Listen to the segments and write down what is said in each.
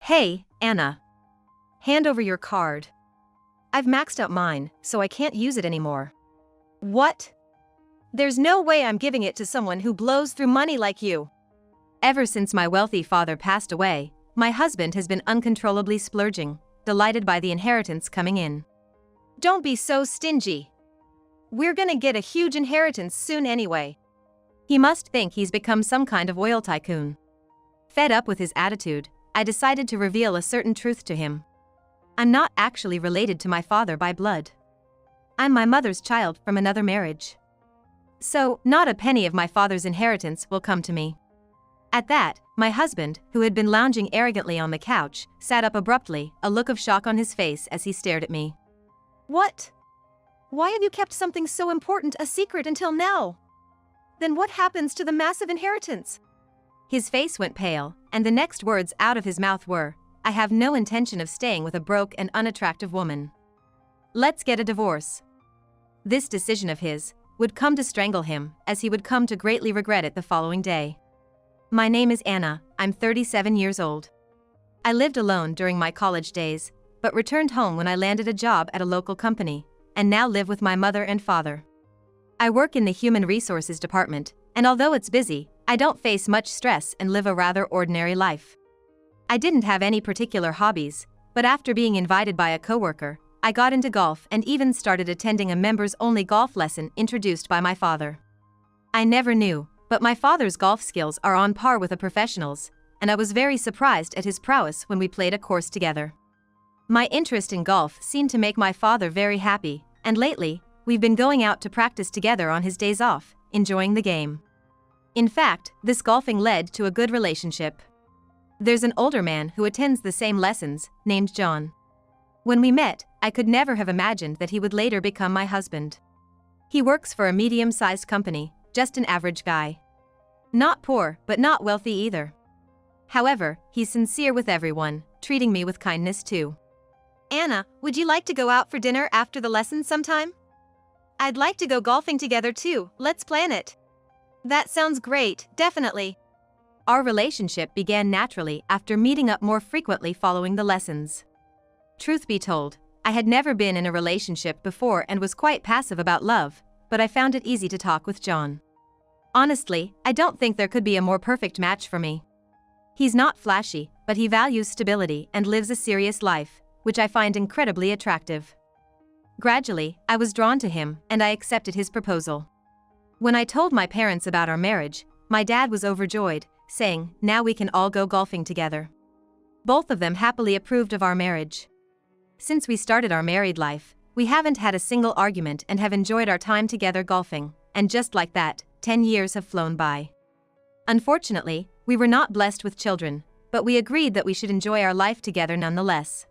Hey, Anna. Hand over your card. I've maxed out mine, so I can't use it anymore. What? There's no way I'm giving it to someone who blows through money like you. Ever since my wealthy father passed away, my husband has been uncontrollably splurging, delighted by the inheritance coming in. Don't be so stingy. We're gonna get a huge inheritance soon anyway. He must think he's become some kind of oil tycoon. Fed up with his attitude, I decided to reveal a certain truth to him. I'm not actually related to my father by blood. I'm my mother's child from another marriage. So, not a penny of my father's inheritance will come to me. At that, my husband, who had been lounging arrogantly on the couch, sat up abruptly, a look of shock on his face as he stared at me. What? Why have you kept something so important a secret until now? Then what happens to the massive inheritance? His face went pale, and the next words out of his mouth were, I have no intention of staying with a broke and unattractive woman. Let's get a divorce. This decision of his would come to strangle him, as he would come to greatly regret it the following day. My name is Anna, I'm 37 years old. I lived alone during my college days, but returned home when I landed a job at a local company, and now live with my mother and father. I work in the human resources department, and although it's busy, I don't face much stress and live a rather ordinary life. I didn't have any particular hobbies, but after being invited by a coworker, I got into golf and even started attending a members-only golf lesson introduced by my father. I never knew, but my father's golf skills are on par with a professional's, and I was very surprised at his prowess when we played a course together. My interest in golf seemed to make my father very happy, and lately, we've been going out to practice together on his days off, enjoying the game. In fact, this golfing led to a good relationship. There's an older man who attends the same lessons, named John. When we met, I could never have imagined that he would later become my husband. He works for a medium-sized company, just an average guy. Not poor, but not wealthy either. However, he's sincere with everyone, treating me with kindness too. Anna, would you like to go out for dinner after the lesson sometime? I'd like to go golfing together too, let's plan it. That sounds great, definitely. Our relationship began naturally after meeting up more frequently following the lessons. Truth be told, I had never been in a relationship before and was quite passive about love, but I found it easy to talk with John. Honestly, I don't think there could be a more perfect match for me. He's not flashy, but he values stability and lives a serious life, which I find incredibly attractive. Gradually, I was drawn to him, and I accepted his proposal. When I told my parents about our marriage, my dad was overjoyed, saying, now we can all go golfing together. Both of them happily approved of our marriage. Since we started our married life, we haven't had a single argument and have enjoyed our time together golfing, and just like that, 10 years have flown by. Unfortunately, we were not blessed with children, but we agreed that we should enjoy our life together nonetheless.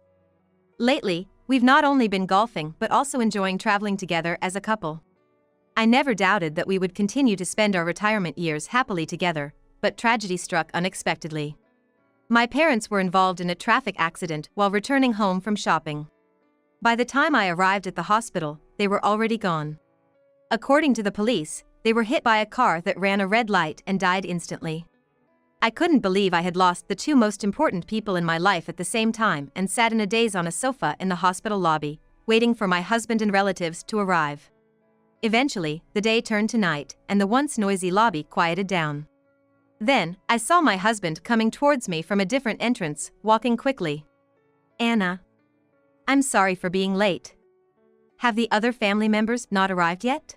Lately, we've not only been golfing but also enjoying traveling together as a couple. I never doubted that we would continue to spend our retirement years happily together, but tragedy struck unexpectedly. My parents were involved in a traffic accident while returning home from shopping. By the time I arrived at the hospital, they were already gone. According to the police, they were hit by a car that ran a red light and died instantly. I couldn't believe I had lost the two most important people in my life at the same time and sat in a daze on a sofa in the hospital lobby, waiting for my husband and relatives to arrive. Eventually, the day turned to night, and the once noisy lobby quieted down. Then, I saw my husband coming towards me from a different entrance, walking quickly. Anna. I'm sorry for being late. Have the other family members not arrived yet?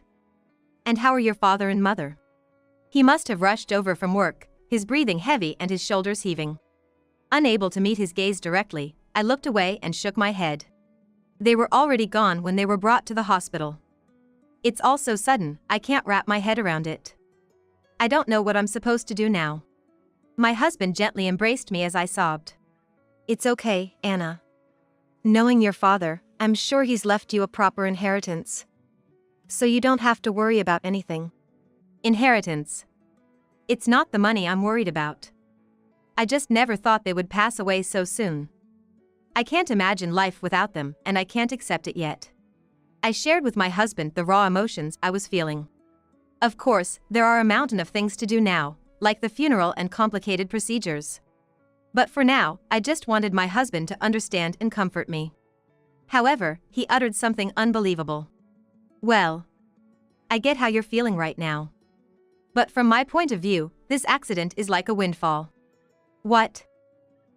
And how are your father and mother? He must have rushed over from work, his breathing heavy and his shoulders heaving. Unable to meet his gaze directly, I looked away and shook my head. They were already gone when they were brought to the hospital. It's all so sudden, I can't wrap my head around it. I don't know what I'm supposed to do now. My husband gently embraced me as I sobbed. It's okay, Anna. Knowing your father, I'm sure he's left you a proper inheritance. So you don't have to worry about anything. Inheritance. It's not the money I'm worried about. I just never thought they would pass away so soon. I can't imagine life without them, and I can't accept it yet. I shared with my husband the raw emotions I was feeling. Of course, there are a mountain of things to do now, like the funeral and complicated procedures. But for now, I just wanted my husband to understand and comfort me. However, he uttered something unbelievable. Well, I get how you're feeling right now. But from my point of view, this accident is like a windfall. What?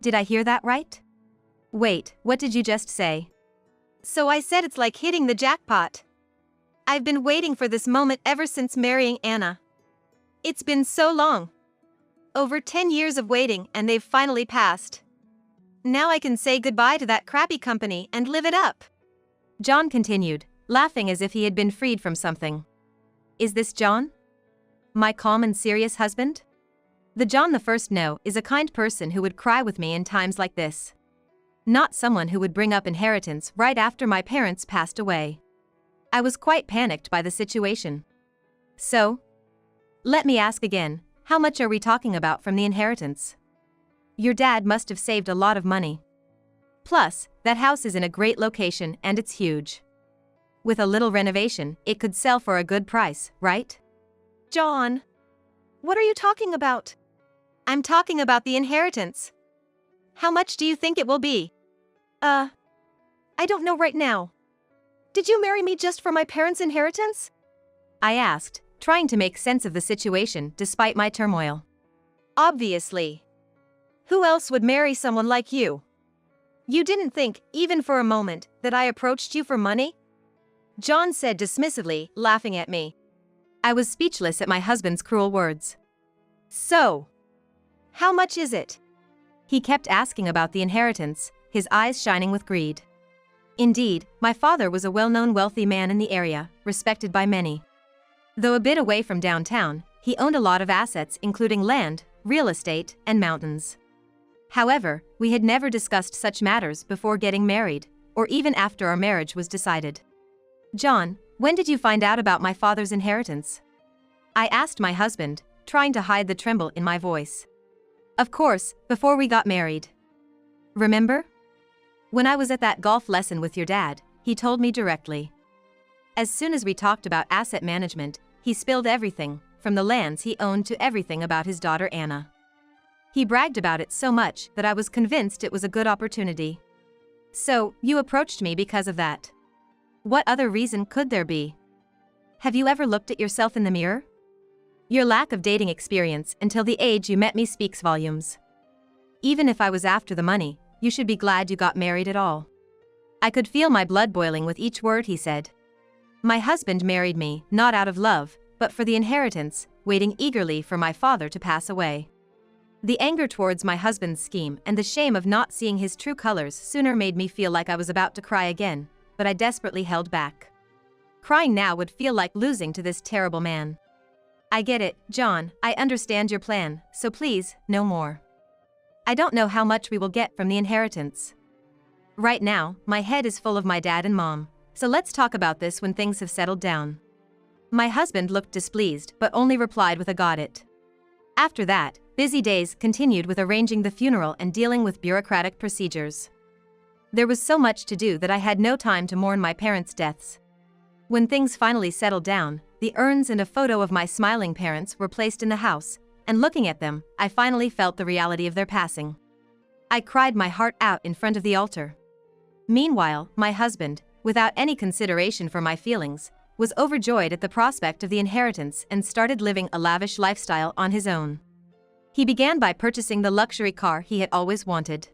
Did I hear that right? Wait, what did you just say? So I said it's like hitting the jackpot. I've been waiting for this moment ever since marrying Anna. It's been so long. Over 10 years of waiting, and they've finally passed. Now I can say goodbye to that crappy company and live it up. John continued, laughing as if he had been freed from something. Is this John? My calm and serious husband? The John the first know is a kind person who would cry with me in times like this. Not someone who would bring up inheritance right after my parents passed away. I was quite panicked by the situation. So? Let me ask again, how much are we talking about from the inheritance? Your dad must have saved a lot of money. Plus, that house is in a great location and it's huge. With a little renovation, it could sell for a good price, right? John, what are you talking about? I'm talking about the inheritance. How much do you think it will be? I don't know right now. Did you marry me just for my parents' inheritance? I asked, trying to make sense of the situation despite my turmoil. Obviously. Who else would marry someone like you? You didn't think, even for a moment, that I approached you for money? John said dismissively, laughing at me. I was speechless at my husband's cruel words. So, how much is it? He kept asking about the inheritance, his eyes shining with greed. Indeed, my father was a well-known wealthy man in the area, respected by many. Though a bit away from downtown, he owned a lot of assets including land, real estate, and mountains. However, we had never discussed such matters before getting married, or even after our marriage was decided. John, when did you find out about my father's inheritance? I asked my husband, trying to hide the tremble in my voice. Of course, before we got married. Remember? When I was at that golf lesson with your dad, he told me directly. As soon as we talked about asset management, he spilled everything, from the lands he owned to everything about his daughter Anna. He bragged about it so much that I was convinced it was a good opportunity. So, you approached me because of that. What other reason could there be? Have you ever looked at yourself in the mirror? Your lack of dating experience until the age you met me speaks volumes. Even if I was after the money, you should be glad you got married at all. I could feel my blood boiling with each word he said. My husband married me, not out of love, but for the inheritance, waiting eagerly for my father to pass away. The anger towards my husband's scheme and the shame of not seeing his true colors sooner made me feel like I was about to cry again, but I desperately held back. Crying now would feel like losing to this terrible man. I get it, John, I understand your plan, so please, no more. I don't know how much we will get from the inheritance. Right now, my head is full of my dad and mom, so let's talk about this when things have settled down. My husband looked displeased but only replied with a got it. After that, busy days continued with arranging the funeral and dealing with bureaucratic procedures. There was so much to do that I had no time to mourn my parents' deaths. When things finally settled down, the urns and a photo of my smiling parents were placed in the house, and looking at them, I finally felt the reality of their passing. I cried my heart out in front of the altar. Meanwhile, my husband, without any consideration for my feelings, was overjoyed at the prospect of the inheritance and started living a lavish lifestyle on his own. He began by purchasing the luxury car he had always wanted.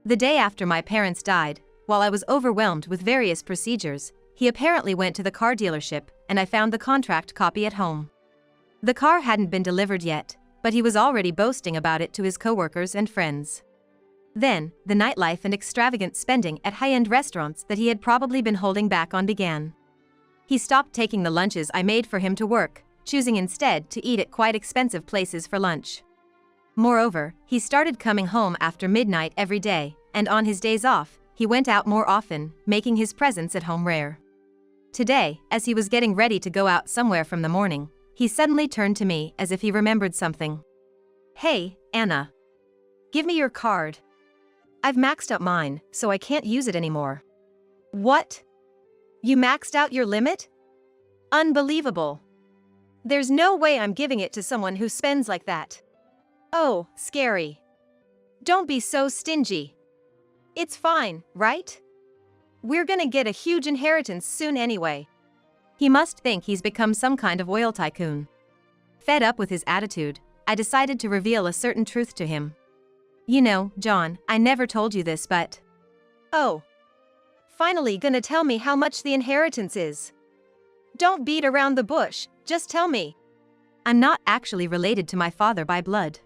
The day after my parents died, while I was overwhelmed with various procedures, he apparently went to the car dealership, and I found the contract copy at home. The car hadn't been delivered yet, but he was already boasting about it to his coworkers and friends. Then, the nightlife and extravagant spending at high-end restaurants that he had probably been holding back on began. He stopped taking the lunches I made for him to work, choosing instead to eat at quite expensive places for lunch. Moreover, he started coming home after midnight every day, and on his days off, he went out more often, making his presence at home rare. Today, as he was getting ready to go out somewhere from the morning, he suddenly turned to me as if he remembered something. Hey, Anna. Give me your card. I've maxed out mine, so I can't use it anymore. What? You maxed out your limit? Unbelievable. There's no way I'm giving it to someone who spends like that. Oh, scary. Don't be so stingy. It's fine, right? We're gonna get a huge inheritance soon anyway. He must think he's become some kind of oil tycoon. Fed up with his attitude, I decided to reveal a certain truth to him. You know, John, I never told you this, but... Oh. Finally gonna tell me how much the inheritance is. Don't beat around the bush, just tell me. I'm not actually related to my father by blood.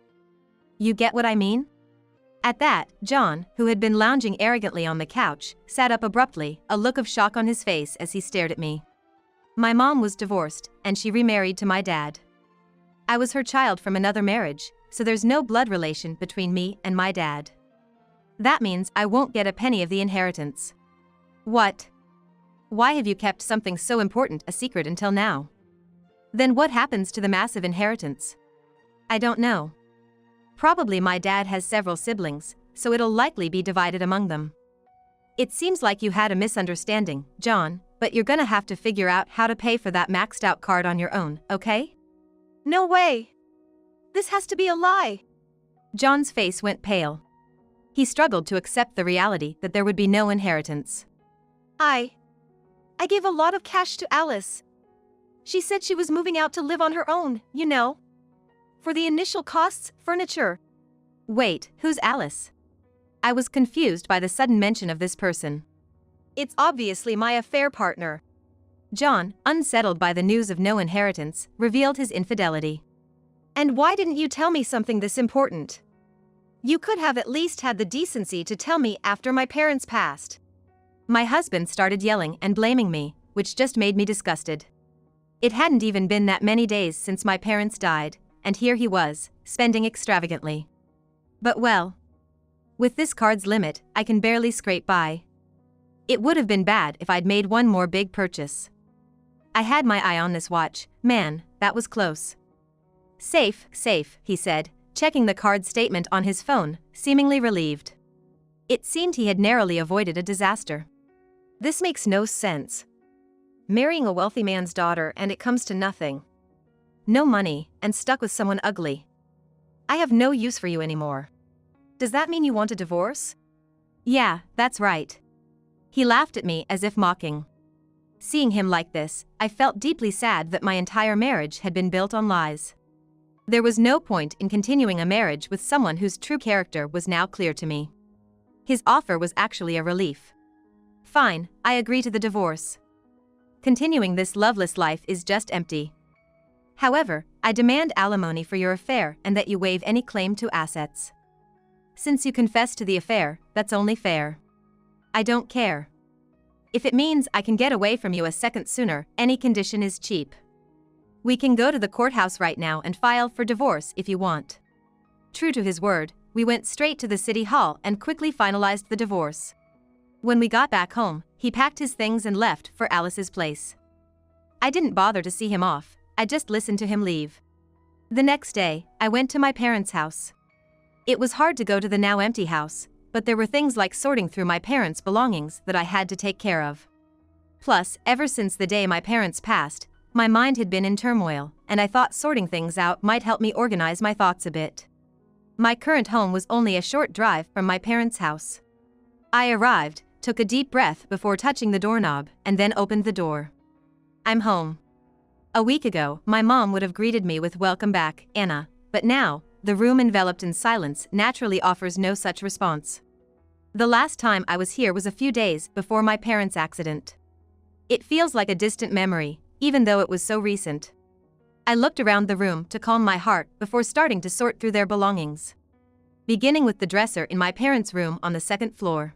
You get what I mean? At that, John, who had been lounging arrogantly on the couch, sat up abruptly, a look of shock on his face as he stared at me. My mom was divorced, and she remarried to my dad. I was her child from another marriage, so there's no blood relation between me and my dad. That means I won't get a penny of the inheritance. What? Why have you kept something so important a secret until now? Then what happens to the massive inheritance? I don't know. Probably my dad has several siblings, so it'll likely be divided among them. It seems like you had a misunderstanding, John, but you're gonna have to figure out how to pay for that maxed out card on your own, okay? No way! This has to be a lie! John's face went pale. He struggled to accept the reality that there would be no inheritance. I gave a lot of cash to Alice. She said she was moving out to live on her own, you know. For the initial costs, furniture. Wait, who's Alice? I was confused by the sudden mention of this person. It's obviously my affair partner. John, unsettled by the news of no inheritance, revealed his infidelity. And why didn't you tell me something this important? You could have at least had the decency to tell me after my parents passed. My husband started yelling and blaming me, which just made me disgusted. It hadn't even been that many days since my parents died, and here he was, spending extravagantly. But well, with this card's limit, I can barely scrape by. It would have been bad if I'd made one more big purchase. I had my eye on this watch, man, that was close. Safe, he said, checking the card statement on his phone, seemingly relieved. It seemed he had narrowly avoided a disaster. This makes no sense. Marrying a wealthy man's daughter and it comes to nothing. No money, and stuck with someone ugly. I have no use for you anymore. Does that mean you want a divorce? Yeah, that's right. He laughed at me as if mocking. Seeing him like this, I felt deeply sad that my entire marriage had been built on lies. There was no point in continuing a marriage with someone whose true character was now clear to me. His offer was actually a relief. Fine, I agree to the divorce. Continuing this loveless life is just empty. However, I demand alimony for your affair and that you waive any claim to assets. Since you confessed to the affair, that's only fair. I don't care. If it means I can get away from you a second sooner, any condition is cheap. We can go to the courthouse right now and file for divorce if you want. True to his word, we went straight to the city hall and quickly finalized the divorce. When we got back home, he packed his things and left for Alice's place. I didn't bother to see him off, I just listened to him leave. The next day, I went to my parents' house. It was hard to go to the now empty house, but there were things like sorting through my parents' belongings that I had to take care of. Plus, ever since the day my parents passed, my mind had been in turmoil, and I thought sorting things out might help me organize my thoughts a bit. My current home was only a short drive from my parents' house. I arrived, took a deep breath before touching the doorknob, and then opened the door. I'm home. A week ago, my mom would have greeted me with "Welcome back, Anna," but now, the room enveloped in silence naturally offers no such response. The last time I was here was a few days before my parents' accident. It feels like a distant memory, even though it was so recent. I looked around the room to calm my heart before starting to sort through their belongings. Beginning with the dresser in my parents' room on the second floor.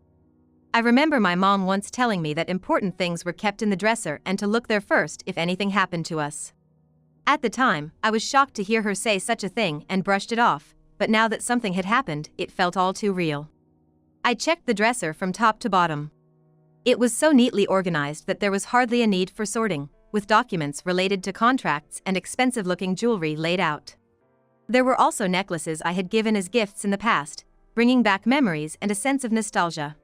I remember my mom once telling me that important things were kept in the dresser and to look there first if anything happened to us. At the time, I was shocked to hear her say such a thing and brushed it off, but now that something had happened, it felt all too real. I checked the dresser from top to bottom. It was so neatly organized that there was hardly a need for sorting, with documents related to contracts and expensive-looking jewelry laid out. There were also necklaces I had given as gifts in the past, bringing back memories and a sense of nostalgia.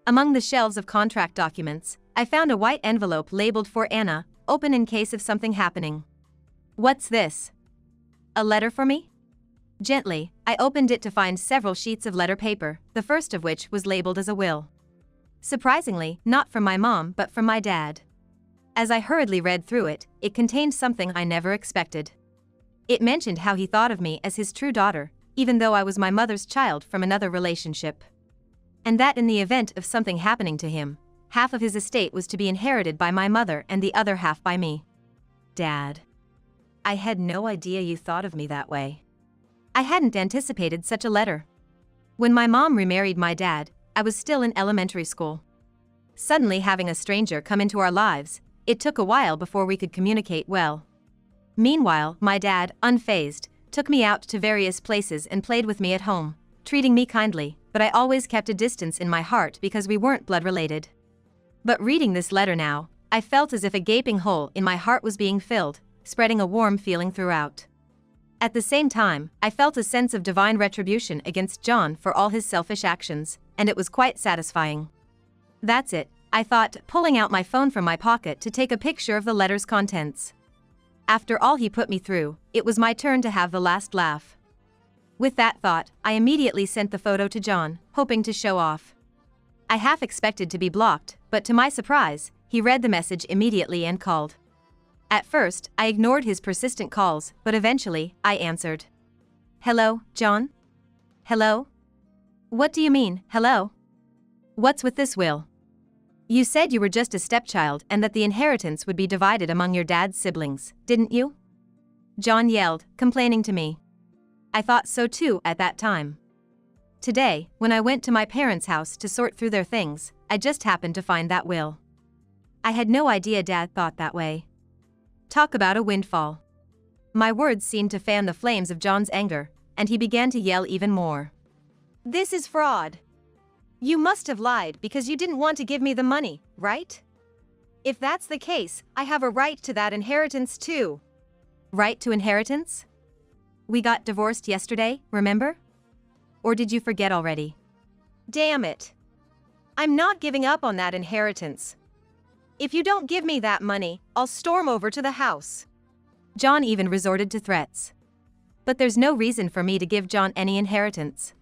Among the shelves of contract documents, I found a white envelope labeled "For Anna, open in case of something happening." What's this? A letter for me? Gently, I opened it to find several sheets of letter paper, the first of which was labeled as a will. Surprisingly, not from my mom but from my dad. As I hurriedly read through it, it contained something I never expected. It mentioned how he thought of me as his true daughter, even though I was my mother's child from another relationship. And that in the event of something happening to him, half of his estate was to be inherited by my mother and the other half by me. Dad. I had no idea you thought of me that way. I hadn't anticipated such a letter. When my mom remarried my dad, I was still in elementary school. Suddenly having a stranger come into our lives, it took a while before we could communicate well. Meanwhile, my dad, unfazed, took me out to various places and played with me at home, treating me kindly, but I always kept a distance in my heart because we weren't blood related. But reading this letter now, I felt as if a gaping hole in my heart was being filled, spreading a warm feeling throughout. At the same time, I felt a sense of divine retribution against John for all his selfish actions, and it was quite satisfying. That's it, I thought, pulling out my phone from my pocket to take a picture of the letter's contents. After all he put me through, it was my turn to have the last laugh. With that thought, I immediately sent the photo to John, hoping to show off. I half expected to be blocked, but to my surprise, he read the message immediately and called. At first, I ignored his persistent calls, but eventually, I answered. Hello, John? Hello? What do you mean, hello? What's with this will? You said you were just a stepchild and that the inheritance would be divided among your dad's siblings, didn't you? John yelled, complaining to me. I thought so too at that time. Today, when I went to my parents' house to sort through their things, I just happened to find that will. I had no idea Dad thought that way. Talk about a windfall. My words seemed to fan the flames of John's anger, and he began to yell even more. This is fraud. You must have lied because you didn't want to give me the money, right? If that's the case, I have a right to that inheritance too. Right to inheritance? We got divorced yesterday, remember? Or did you forget already? Damn it. I'm not giving up on that inheritance. If you don't give me that money, I'll storm over to the house. John even resorted to threats. But there's no reason for me to give John any inheritance.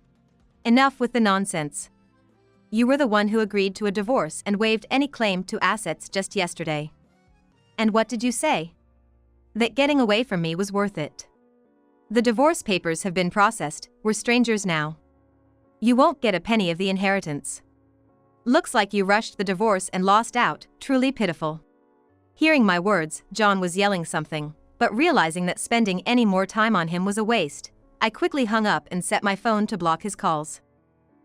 Enough with the nonsense. You were the one who agreed to a divorce and waived any claim to assets just yesterday. And what did you say? That getting away from me was worth it. The divorce papers have been processed, we're strangers now. You won't get a penny of the inheritance. Looks like you rushed the divorce and lost out, truly pitiful. Hearing my words, John was yelling something, but realizing that spending any more time on him was a waste, I quickly hung up and set my phone to block his calls.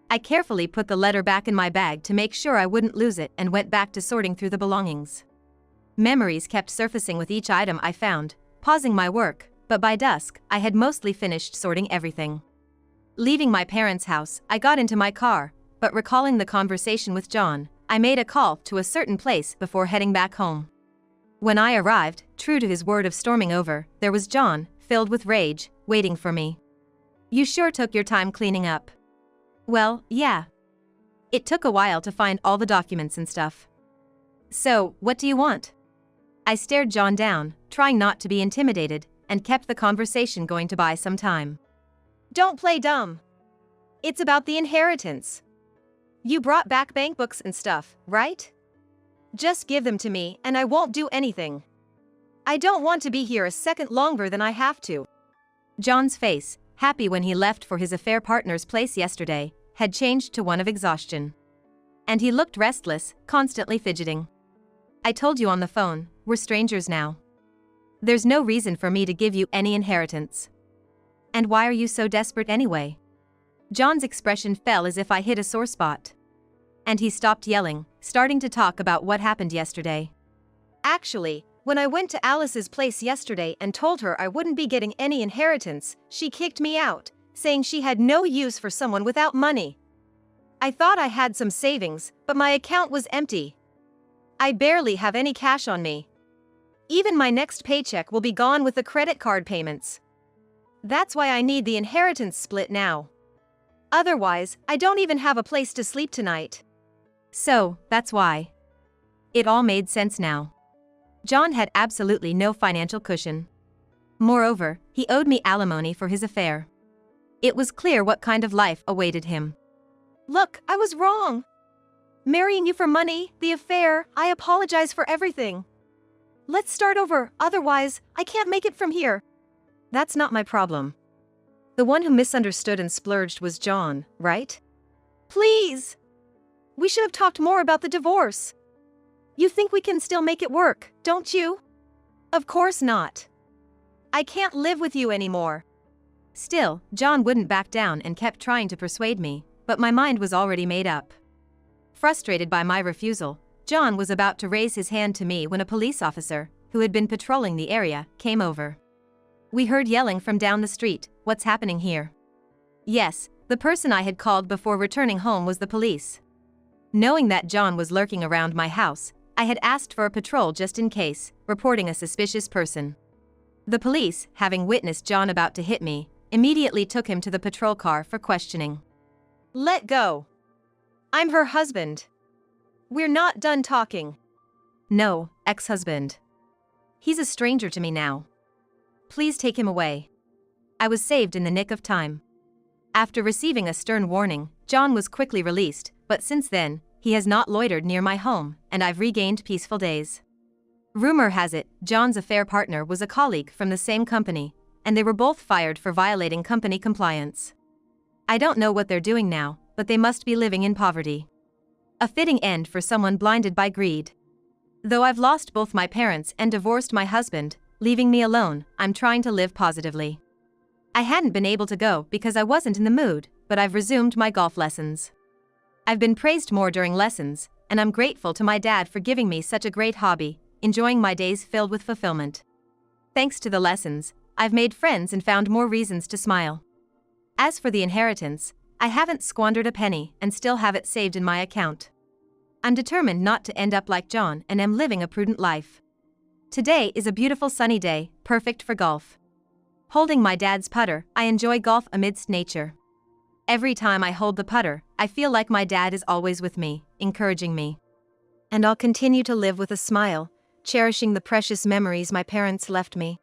I carefully put the letter back in my bag to make sure I wouldn't lose it and went back to sorting through the belongings. Memories kept surfacing with each item I found, pausing my work, but by dusk, I had mostly finished sorting everything. Leaving my parents' house, I got into my car, but recalling the conversation with John, I made a call to a certain place before heading back home. When I arrived, true to his word of storming over, there was John, filled with rage, waiting for me. You sure took your time cleaning up. Well, yeah. It took a while to find all the documents and stuff. So, what do you want? I stared John down, trying not to be intimidated, and kept the conversation going to buy some time. Don't play dumb. It's about the inheritance. You brought back bank books and stuff, right? Just give them to me and I won't do anything. I don't want to be here a second longer than I have to. John's face, happy when he left for his affair partner's place yesterday, had changed to one of exhaustion. And he looked restless, constantly fidgeting. I told you on the phone, we're strangers now. There's no reason for me to give you any inheritance. And why are you so desperate anyway? John's expression fell as if I hit a sore spot. And he stopped yelling, starting to talk about what happened yesterday. Actually, when I went to Alice's place yesterday and told her I wouldn't be getting any inheritance, she kicked me out, saying she had no use for someone without money. I thought I had some savings, but my account was empty. I barely have any cash on me. Even my next paycheck will be gone with the credit card payments. That's why I need the inheritance split now. Otherwise, I don't even have a place to sleep tonight. So, that's why. It all made sense now. John had absolutely no financial cushion. Moreover, he owed me alimony for his affair. It was clear what kind of life awaited him. Look, I was wrong. Marrying you for money, the affair, I apologize for everything. Let's start over, otherwise, I can't make it from here. That's not my problem. The one who misunderstood and splurged was John, right? Please! We should have talked more about the divorce. You think we can still make it work, don't you? Of course not. I can't live with you anymore. Still, John wouldn't back down and kept trying to persuade me, but my mind was already made up. Frustrated by my refusal, John was about to raise his hand to me when a police officer, who had been patrolling the area, came over. We heard yelling from down the street, "What's happening here?" Yes, the person I had called before returning home was the police. Knowing that John was lurking around my house, I had asked for a patrol just in case, reporting a suspicious person. The police, having witnessed John about to hit me, immediately took him to the patrol car for questioning. Let go. I'm her husband. We're not done talking. No, ex-husband. He's a stranger to me now. Please take him away. I was saved in the nick of time. After receiving a stern warning, John was quickly released, but since then, he has not loitered near my home, and I've regained peaceful days. Rumor has it, John's affair partner was a colleague from the same company, and they were both fired for violating company compliance. I don't know what they're doing now, but they must be living in poverty. A fitting end for someone blinded by greed. Though I've lost both my parents and divorced my husband, leaving me alone, I'm trying to live positively. I hadn't been able to go because I wasn't in the mood, but I've resumed my golf lessons. I've been praised more during lessons, and I'm grateful to my dad for giving me such a great hobby, enjoying my days filled with fulfillment. Thanks to the lessons, I've made friends and found more reasons to smile. As for the inheritance, I haven't squandered a penny and still have it saved in my account. I'm determined not to end up like John and am living a prudent life. Today is a beautiful sunny day, perfect for golf. Holding my dad's putter, I enjoy golf amidst nature. Every time I hold the putter, I feel like my dad is always with me, encouraging me. And I'll continue to live with a smile, cherishing the precious memories my parents left me.